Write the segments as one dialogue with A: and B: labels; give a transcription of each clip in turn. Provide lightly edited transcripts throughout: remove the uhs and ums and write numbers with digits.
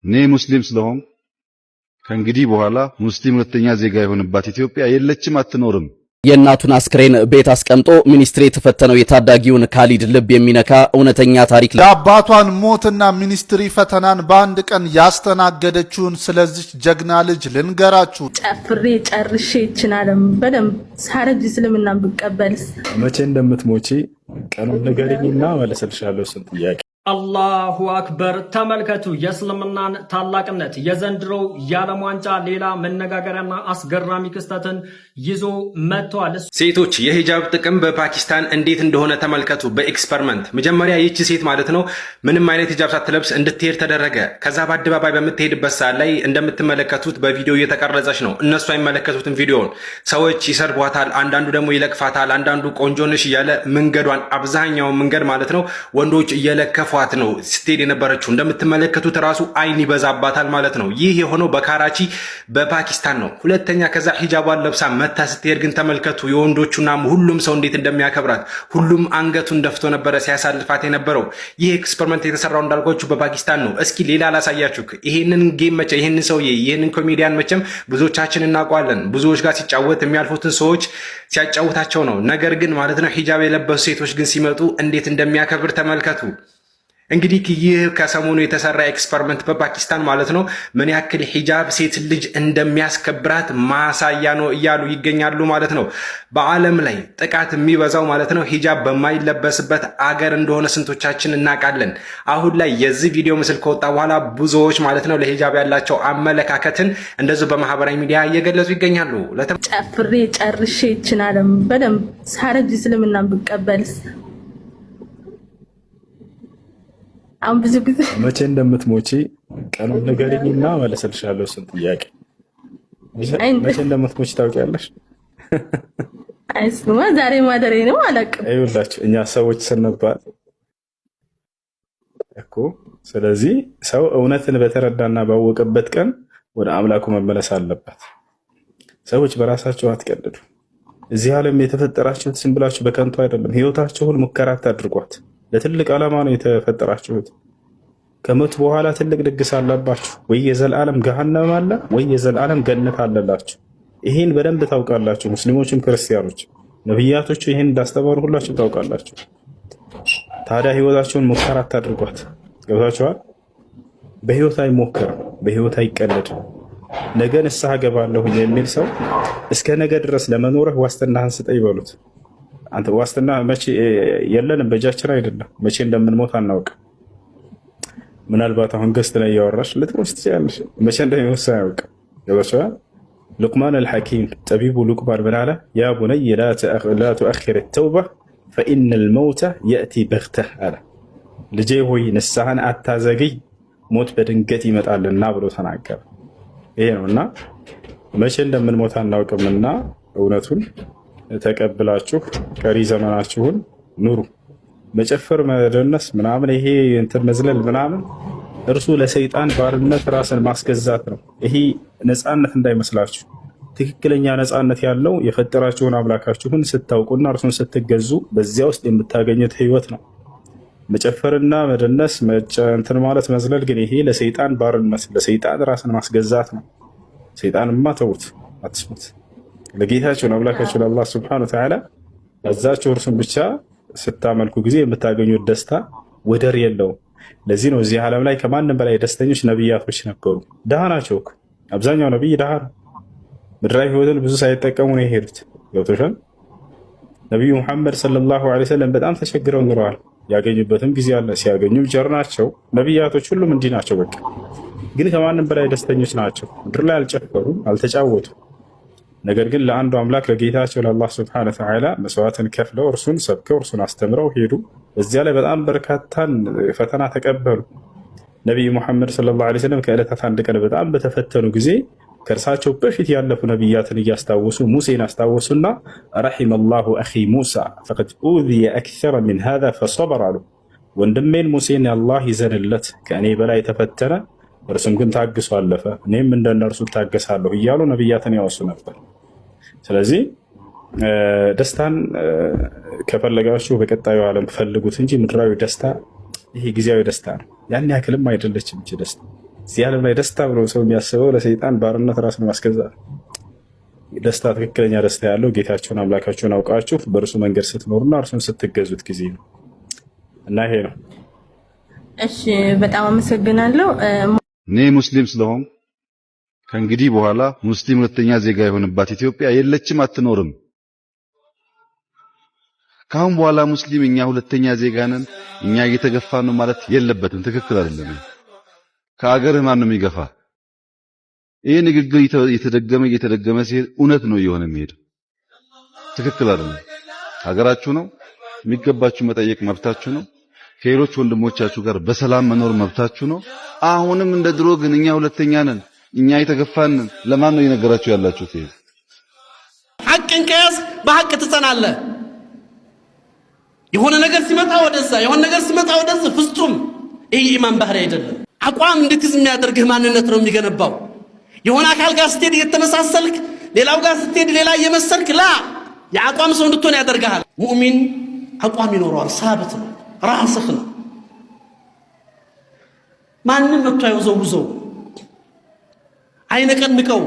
A: እኔ ሙስሊም ስለሆን ከእንግዲህ በኋላ ሙስሊም ሁለተኛ ዜጋ የሆነባት ኢትዮጵያ የለችም፣ አትኖርም።
B: የእናቱን አስክሬን ቤት አስቀምጦ ሚኒስትሪ የተፈተነው የታዳጊውን ካሊድ ልብ የሚነካ እውነተኛ ታሪክ
C: የአባቷን ሞትና ሚኒስትሪ ፈተናን በአንድ ቀን ያስተናገደችውን ስለዚህ ጀግና ልጅ ልንገራችሁ።
D: ጨፍሬ ጨርሼ ይችላልም በደንብ ሳረጅ እስልምና ብቀበልስ
E: መቼ እንደምትሞቺ ቀኑን ንገሪኝና መለሰልሻለሁ። እሱን ጥያቄ
F: አላሁ አክበር። ተመልከቱ የእስልምናን ታላቅነት። የዘንድሮው የዓለም ዋንጫ ሌላ መነጋገሪያና አስገራሚ ክስተትን ይዞ መጥቷል።
G: ሴቶች የሂጃብ ጥቅም በፓኪስታን እንዴት እንደሆነ ተመልከቱ። በኤክስፐሪመንት መጀመሪያ ይቺ ሴት ማለት ነው ምንም አይነት ሂጃብ ሳትለብስ እንድትሄድ ተደረገ። ከዛ በአደባባይ በምትሄድበት ሰዓት ላይ እንደምትመለከቱት በቪዲዮ እየተቀረጸች ነው። እነሱ አይመለከቱትም ቪዲዮውን። ሰዎች ይሰርቧታል፣ አንዳንዱ ደግሞ ይለቅፋታል፣ አንዳንዱ ቆንጆንሽ እያለ መንገዷን አብዛኛውን መንገድ ማለት ነው ወንዶች እየለከፉ ነው ስትሄድ የነበረችው። እንደምትመለከቱት ራሱ አይን ይበዛባታል ማለት ነው። ይህ የሆነው በካራቺ በፓኪስታን ነው። ሁለተኛ ከዛ ሂጃቧን ለብሳ መታ ስትሄድ ግን ተመልከቱ የወንዶቹና ሁሉም ሰው እንዴት እንደሚያከብራት። ሁሉም አንገቱን ደፍቶ ነበረ ሲያሳልፋት የነበረው። ይህ ኤክስፐሪመንት የተሰራው እንዳልኳችሁ በፓኪስታን ነው። እስኪ ሌላ ላሳያችሁ። ይሄንን ጌም መቼ ይሄንን ሰውዬ ይሄንን ኮሜዲያን መቼም ብዙዎቻችን እናውቀዋለን። ብዙዎች ጋር ሲጫወት የሚያልፉትን ሰዎች ሲያጫውታቸው ነው። ነገር ግን ማለት ነው ሂጃብ የለበሱ ሴቶች ግን ሲመጡ እንዴት እንደሚያከብር ተመልከቱ። እንግዲህ ይህ ከሰሞኑ የተሰራ ኤክስፐሪመንት በፓኪስታን ማለት ነው ምን ያክል ሂጃብ ሴት ልጅ እንደሚያስከብራት ማሳያ ነው እያሉ ይገኛሉ ማለት ነው። በዓለም ላይ ጥቃት የሚበዛው ማለት ነው ሂጃብ በማይለበስበት አገር እንደሆነ ስንቶቻችን እናውቃለን። አሁን ላይ የዚህ ቪዲዮ ምስል ከወጣ በኋላ ብዙዎች ማለት ነው ለሂጃብ ያላቸው አመለካከትን እንደዚሁ በማህበራዊ ሚዲያ እየገለጹ ይገኛሉ።
D: ጨፍሬ ጨርሼ ይችላልም በደንብ ሳረጅ እስልምና ብቀበልስ አሁን ብዙ ጊዜ
E: መቼ እንደምትሞቺ ቀኑን ንገሪኝና መለሰልሻለሁ። እሱን ጥያቄ መቼ እንደምትሞቺ ታውቂያለሽ?
D: አይስማ ዛሬ ማደሬ ነው አላውቅም።
E: ይኸውላችሁ እኛ ሰዎች ስንባል እኮ ስለዚህ ሰው እውነትን በተረዳና ባወቀበት ቀን ወደ አምላኩ መመለስ አለበት። ሰዎች በራሳቸው አትቀልዱ። እዚህ ዓለም የተፈጠራችሁት ዝም ብላችሁ በከንቱ አይደለም። ህይወታችሁን ሙከራት አድርጓት። ለትልቅ ዓላማ ነው የተፈጠራችሁት። ከሞት በኋላ ትልቅ ድግስ አለባችሁ። ወይ የዘላለም ገሃነም አለ ወይ የዘላለም ገነት አለላችሁ። ይሄን በደንብ ታውቃላችሁ። ሙስሊሞችም ክርስቲያኖች ነብያቶቹ ይሄን እንዳስተማሩ ሁላችሁ ታውቃላችሁ። ታዲያ ህይወታችሁን ሙከራት አድርጓት። ገብታችኋል? በህይወት አይሞከር፣ በህይወት አይቀለድ። ነገ ንስሐ ገባለሁ የሚል ሰው እስከ ነገ ድረስ ለመኖርህ ዋስትናህን ስጠኝ በሉት። አንተ ዋስትና መቼ የለንም፣ በእጃችን አይደለም። መቼ እንደምንሞት አናውቅም። ምናልባት አሁን ገስት ላይ እያወራሽ ልትሞት ትችላለሽ። መቼ እንደሚሞት አያውቅም። ገባችኋል? ሉቅማን አልሐኪም ጠቢቡ ሉቅማን ምን አለ? ያ ቡነይ ላ ቱአኺር ተውባ ፈኢነ ልመውተ የእቲ በግተህ አለ። ልጄ ሆይ ንስሐን አታዘግይ፣ ሞት በድንገት ይመጣልና ብሎ ተናገረ። ይሄ ነው እና መቼ እንደምንሞት አናውቅምና እውነቱን ተቀብላችሁ ቀሪ ዘመናችሁን ኑሩ። መጨፈር፣ መደነስ ምናምን ይሄ እንትን መዝለል ምናምን እርሱ ለሰይጣን ባርነት ራስን ማስገዛት ነው። ይሄ ነፃነት እንዳይመስላችሁ። ትክክለኛ ነፃነት ያለው የፈጠራችሁን አምላካችሁን ስታውቁና እርሱን ስትገዙ በዚያ ውስጥ የምታገኙት ህይወት ነው። መጨፈርና መደነስ እንትን ማለት መዝለል ግን ይሄ ለሰይጣን ባርነት፣ ለሰይጣን ራስን ማስገዛት ነው። ሰይጣንማ ተውት፣ አትስሙት። ለጌታችሁን አምላካችሁን አላህ ሱብሓነሁ ወተዓላ አዛችሁ እርሱን ብቻ ስታመልኩ ጊዜ የምታገኙት ደስታ ወደር የለውም። ለዚህ ነው እዚህ ዓለም ላይ ከማንም በላይ ደስተኞች ነብያቶች ነበሩ። ድሃ ናቸው እኮ አብዛኛው ነብይ ድሃ ነው። ምድራዊ ህይወትን ብዙ ሳይጠቀሙ ነው የሄዱት። ገብቶሻል? ነቢዩ ሙሐመድ ሰለላሁ ዐለይሂ ወሰለም በጣም ተቸግረው ኖረዋል። ያገኙበትም ጊዜ አለ። ሲያገኙም ቸር ናቸው። ነብያቶች ሁሉም እንዲህ ናቸው። በቃ ግን ከማንም በላይ ደስተኞች ናቸው። ምድር ላይ አልጨፈሩም፣ አልተጫወቱም። ነገር ግን ለአንዱ አምላክ ለጌታቸው ለአላህ ሱብሓነሁ ወተዓላ መስዋዕትን ከፍለው እርሱን ሰብከው እርሱን አስተምረው ሄዱ። እዚያ ላይ በጣም በርካታን ፈተና ተቀበሉ። ነቢዩ ሙሐመድ ሰለላሁ ዐለይሂ ወሰለም ከዕለታት አንድ ቀን በጣም በተፈተኑ ጊዜ ከእርሳቸው በፊት ያለፉ ነቢያትን እያስታወሱ ሙሴን አስታወሱና ረሒመላሁ አኺ ሙሳ ፈቀድ ኡዚየ አክሰረ ሚን ሃዛ ፈሰበር አሉ። ወንድሜን ሙሴን አላህ ይዘንለት፣ ከእኔ በላይ ተፈተነ፣ እርሱም ግን ታግሶ አለፈ፣ እኔም እንደነርሱ ታገሳለሁ እያሉ ነቢያትን ያወሱ ነበር። ስለዚህ ደስታን ከፈለጋችሁ በቀጣዩ ዓለም ፈልጉት እንጂ ምድራዊ ደስታ ይሄ ጊዜያዊ ደስታ ነው። ያን ያክልም አይደለችም እቺ ደስታ። እዚህ ዓለም ላይ ደስታ ብሎ ሰው የሚያስበው ለሰይጣን ባርነት ራስን ማስገዛት። ደስታ ትክክለኛ ደስታ ያለው ጌታችሁን አምላካችሁን አውቃችሁ በእርሱ መንገድ ስትኖሩና እርሱን ስትገዙት ጊዜ ነው እና ይሄ ነው።
D: እሺ በጣም አመሰግናለሁ።
A: እኔ ሙስሊም ስለሆንኩ ከእንግዲህ በኋላ ሙስሊም ሁለተኛ ዜጋ የሆነባት ኢትዮጵያ የለችም፣ አትኖርም። ካሁን በኋላ ሙስሊም እኛ ሁለተኛ ዜጋ ነን፣ እኛ እየተገፋን ነው ማለት የለበትም። ትክክል አይደለም። ከአገርህ ማን ነው የሚገፋ? ይሄ ንግግር እየተደገመ ሲሄድ እውነት ነው እየሆነ የሚሄድ። ትክክል አይደለም። ሀገራችሁ ነው፣ የሚገባችሁ መጠየቅ መብታችሁ ነው። ከሌሎች ወንድሞቻችሁ ጋር በሰላም መኖር መብታችሁ ነው። አሁንም እንደ ድሮ ግን እኛ ሁለተኛ ነን፣ እኛ የተገፋን ነን ለማን ነው እየነገራችሁ ያላችሁት? ይሄ
H: ሐቅን ከያዝ በሐቅ ትጸናለህ። የሆነ ነገር ሲመጣ ወደዛ የሆነ ነገር ሲመጣ ወደዛ ፍጹም ይሄ ኢማን ባህሪ አይደለም። አቋም እንድትይዝ የሚያደርግህ ማንነት ነው የሚገነባው። የሆነ አካል ጋር ስትሄድ እየተመሳሰልክ ሌላው ጋር ስትሄድ ሌላ እየመሰልክ ላ የአቋም ሰው እንድትሆን ያደርግሃል። ሙእሚን አቋም ይኖረዋል። ሳብት ነው፣ ራስህ ነው። ማንም መጥቶ አይወዘውዘው፣ አይነቀንቀው።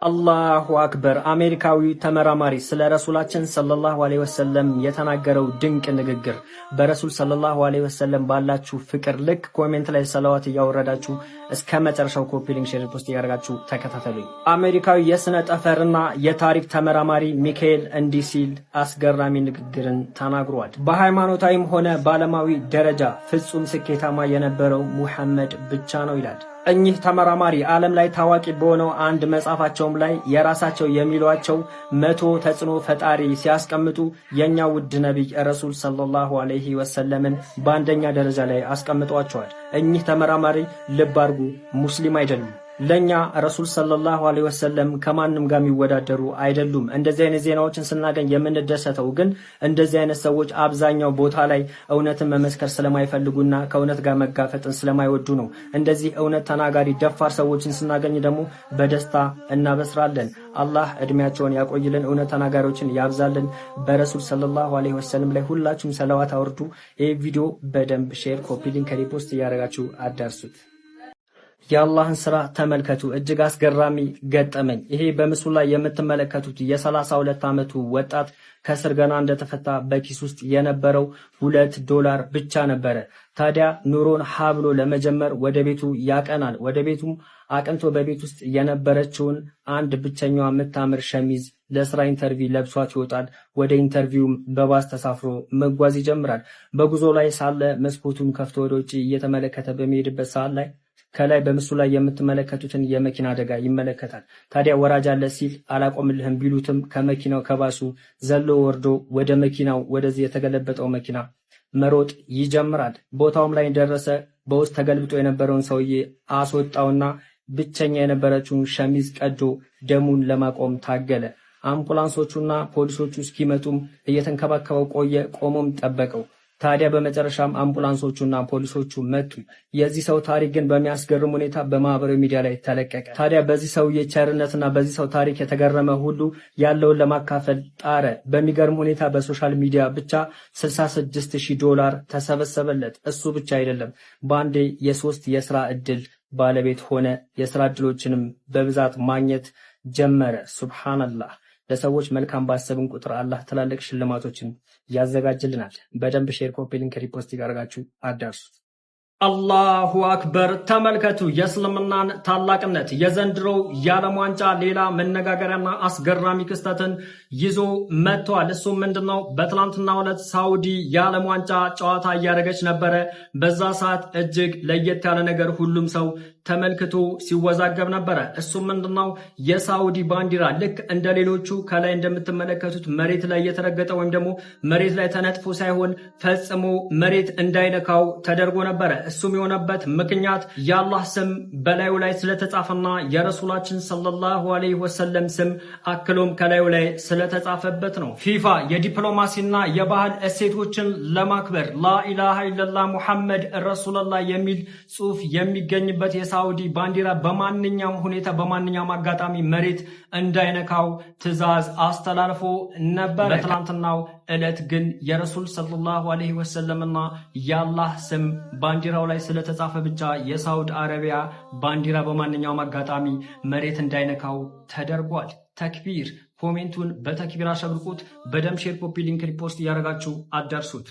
F: አላሁ አክበር። አሜሪካዊ ተመራማሪ ስለ ረሱላችን ሰለላሁ ዐለይሂ ወሰለም የተናገረው ድንቅ ንግግር። በረሱል ሰለላሁ ዐለይሂ ወሰለም ባላችሁ ፍቅር ልክ ኮሜንት ላይ ሰላዋት እያወረዳችሁ እስከ መጨረሻው ኮፒ ሊንክ ሼር ፖስት እያደረጋችሁ ተከታተሉኝ። አሜሪካዊ የስነ ጠፈርና የታሪክ ተመራማሪ ሚካኤል እንዲህ ሲል አስገራሚ ንግግርን ተናግሯል። በሃይማኖታዊም ሆነ በዓለማዊ ደረጃ ፍጹም ስኬታማ የነበረው ሙሐመድ ብቻ ነው ይላል። እኚህ ተመራማሪ ዓለም ላይ ታዋቂ በሆነው አንድ መጽሐፋቸውም ላይ የራሳቸው የሚሏቸው 100 ተጽዕኖ ፈጣሪ ሲያስቀምጡ የኛ ውድ ነብይ ረሱል ሰለላሁ ዐለይሂ ወሰለምን በአንደኛ ደረጃ ላይ አስቀምጧቸዋል። እኚህ ተመራማሪ ልብ አድርጉ፣ ሙስሊም አይደሉም። ለኛ ረሱል ሰለላሁ ዐለይሂ ወሰለም ከማንም ጋር የሚወዳደሩ አይደሉም። እንደዚህ አይነት ዜናዎችን ስናገኝ የምንደሰተው ግን እንደዚህ አይነት ሰዎች አብዛኛው ቦታ ላይ እውነትን መመስከር ስለማይፈልጉና ከእውነት ጋር መጋፈጥን ስለማይወዱ ነው። እንደዚህ እውነት ተናጋሪ ደፋር ሰዎችን ስናገኝ ደግሞ በደስታ እናበስራለን። አላህ እድሜያቸውን ያቆይልን፣ እውነት ተናጋሪዎችን ያብዛልን። በረሱል ሰለላሁ ዐለይሂ ወሰለም ላይ ሁላችሁም ሰላዋት አውርዱ። ይህ ቪዲዮ በደንብ ሼር፣ ኮፒ ሊንክ፣ ሪፖስት እያደረጋችሁ አዳርሱት። የአላህን ስራ ተመልከቱ። እጅግ አስገራሚ ገጠመኝ። ይሄ በምስሉ ላይ የምትመለከቱት የ32 ዓመቱ ወጣት ከስር ገና እንደተፈታ በኪስ ውስጥ የነበረው $2 ብቻ ነበረ። ታዲያ ኑሮን ሀብሎ ለመጀመር ወደ ቤቱ ያቀናል። ወደ ቤቱም አቅንቶ በቤት ውስጥ የነበረችውን አንድ ብቸኛዋ የምታምር ሸሚዝ ለስራ ኢንተርቪው ለብሷት ይወጣል። ወደ ኢንተርቪውም በባስ ተሳፍሮ መጓዝ ይጀምራል። በጉዞ ላይ ሳለ መስኮቱን ከፍቶ ወደ ውጭ እየተመለከተ በሚሄድበት ሰዓት ላይ ከላይ በምስሉ ላይ የምትመለከቱትን የመኪና አደጋ ይመለከታል። ታዲያ ወራጅ አለ ሲል አላቆምልህም ቢሉትም ከመኪናው ከባሱ ዘሎ ወርዶ ወደ መኪናው ወደዚህ የተገለበጠው መኪና መሮጥ ይጀምራል። ቦታውም ላይ እንደደረሰ በውስጥ ተገልብጦ የነበረውን ሰውዬ አስወጣውና ብቸኛ የነበረችውን ሸሚዝ ቀዶ ደሙን ለማቆም ታገለ። አምቡላንሶቹና ፖሊሶቹ እስኪመጡም እየተንከባከበው ቆየ። ቆሞም ጠበቀው። ታዲያ በመጨረሻም አምቡላንሶቹና ፖሊሶቹ መጡ። የዚህ ሰው ታሪክ ግን በሚያስገርም ሁኔታ በማህበራዊ ሚዲያ ላይ ተለቀቀ። ታዲያ በዚህ ሰውዬ ቸርነትና በዚህ ሰው ታሪክ የተገረመ ሁሉ ያለውን ለማካፈል ጣረ። በሚገርም ሁኔታ በሶሻል ሚዲያ ብቻ $66,000 ተሰበሰበለት። እሱ ብቻ አይደለም፣ በአንዴ የ3 የስራ እድል ባለቤት ሆነ። የስራ እድሎችንም በብዛት ማግኘት ጀመረ። ሱብሃንአላህ። ለሰዎች መልካም ባሰብን ቁጥር አላህ ትላልቅ ሽልማቶችን ያዘጋጅልናል። በደንብ ሼር፣ ኮፒ ሊንክ፣ ሪፖስት ያደርጋችሁ አዳርሱት። አላሁ አክበር። ተመልከቱ የእስልምናን ታላቅነት። የዘንድሮው የዓለም ዋንጫ ሌላ መነጋገሪያና አስገራሚ ክስተትን ይዞ መጥቷል። እሱም ምንድነው? በትናንትናው ዕለት ሳውዲ የዓለም ዋንጫ ጨዋታ እያደረገች ነበረ። በዛ ሰዓት እጅግ ለየት ያለ ነገር ሁሉም ሰው ተመልክቶ ሲወዛገብ ነበረ። እሱም ምንድነው? የሳውዲ ባንዲራ ልክ እንደ ሌሎቹ ከላይ እንደምትመለከቱት መሬት ላይ የተረገጠ ወይም ደግሞ መሬት ላይ ተነጥፎ ሳይሆን ፈጽሞ መሬት እንዳይነካው ተደርጎ ነበረ። እሱም የሆነበት ምክንያት የአላህ ስም በላዩ ላይ ስለተጻፈና የረሱላችን ሰለላሁ ዐለይሂ ወሰለም ስም አክሎም ከላዩ ላይ ስለተጻፈበት ነው። ፊፋ የዲፕሎማሲና የባህል እሴቶችን ለማክበር ላኢላሃ ኢለላህ ሙሐመድ ረሱሉላህ የሚል ጽሑፍ የሚገኝበት የሳውዲ ባንዲራ በማንኛውም ሁኔታ በማንኛውም አጋጣሚ መሬት እንዳይነካው ትዕዛዝ አስተላልፎ ነበር። በትናንትናው ዕለት ግን የረሱል ሰለላሁ ዐለይሂ ወሰለምና የአላህ ስም ባንዲራው ላይ ስለተጻፈ ብቻ የሳውዲ አረቢያ ባንዲራ በማንኛውም አጋጣሚ መሬት እንዳይነካው ተደርጓል። ተክቢር! ኮሜንቱን በተክቢር አሸብርቁት። በደም ሼር፣ ኮፒ ሊንክ፣ ሪፖስት እያደረጋችሁ አዳርሱት።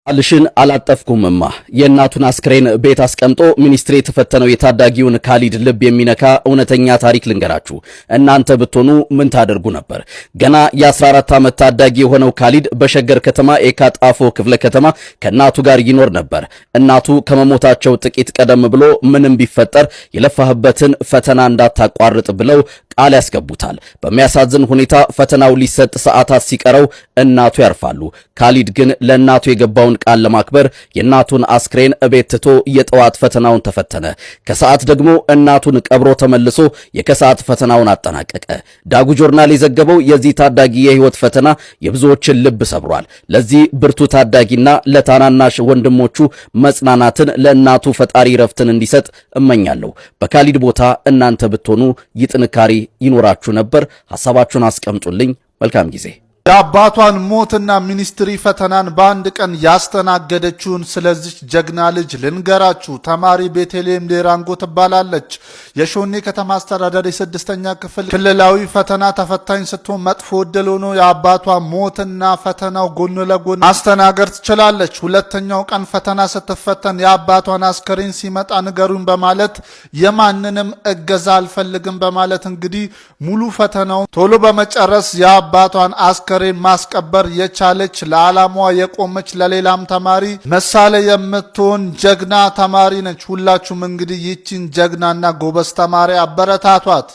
B: አልሽን አላጠፍኩምማ የእናቱን አስክሬን ቤት አስቀምጦ ሚኒስትሪ የተፈተነው የታዳጊውን ካሊድ ልብ የሚነካ እውነተኛ ታሪክ ልንገራችሁ። እናንተ ብትሆኑ ምን ታደርጉ ነበር? ገና የ14 ዓመት ታዳጊ የሆነው ካሊድ በሸገር ከተማ ኤካ ጣፎ ክፍለ ከተማ ከእናቱ ጋር ይኖር ነበር። እናቱ ከመሞታቸው ጥቂት ቀደም ብሎ ምንም ቢፈጠር የለፋህበትን ፈተና እንዳታቋርጥ ብለው ቃል ያስገቡታል። በሚያሳዝን ሁኔታ ፈተናው ሊሰጥ ሰዓታት ሲቀረው እናቱ ያርፋሉ። ካሊድ ግን ለእናቱ የገባውን ቃል ለማክበር የእናቱን አስክሬን እቤት ትቶ የጠዋት ፈተናውን ተፈተነ። ከሰዓት ደግሞ እናቱን ቀብሮ ተመልሶ የከሰዓት ፈተናውን አጠናቀቀ። ዳጉ ጆርናል የዘገበው የዚህ ታዳጊ የህይወት ፈተና የብዙዎችን ልብ ሰብሯል። ለዚህ ብርቱ ታዳጊና ለታናናሽ ወንድሞቹ መጽናናትን፣ ለእናቱ ፈጣሪ ረፍትን እንዲሰጥ እመኛለሁ። በካሊድ ቦታ እናንተ ብትሆኑ ይጥንካሬ ይኖራችሁ ነበር? ሐሳባችሁን አስቀምጡልኝ። መልካም ጊዜ።
C: የአባቷን ሞትና ሚኒስትሪ ፈተናን በአንድ ቀን ያስተናገደችውን ስለዚች ጀግና ልጅ ልንገራችሁ። ተማሪ ቤተልሔም ሌራንጎ ትባላለች። የሾኔ ከተማ አስተዳደር የስድስተኛ ክፍል ክልላዊ ፈተና ተፈታኝ ስትሆን መጥፎ ዕድል ሆኖ የአባቷ ሞትና ፈተናው ጎን ለጎን ማስተናገድ ትችላለች። ሁለተኛው ቀን ፈተና ስትፈተን የአባቷን አስከሬን ሲመጣ ንገሩን በማለት የማንንም እገዛ አልፈልግም በማለት እንግዲህ ሙሉ ፈተናውን ቶሎ በመጨረስ የአባቷን አስከሬን ማስቀበር የቻለች ለዓላማዋ የቆመች ለሌላም ተማሪ ምሳሌ የምትሆን ጀግና ተማሪ ነች። ሁላችሁም እንግዲህ ይህችን ጀግናና ጎበዝ ተማሪ አበረታቷት።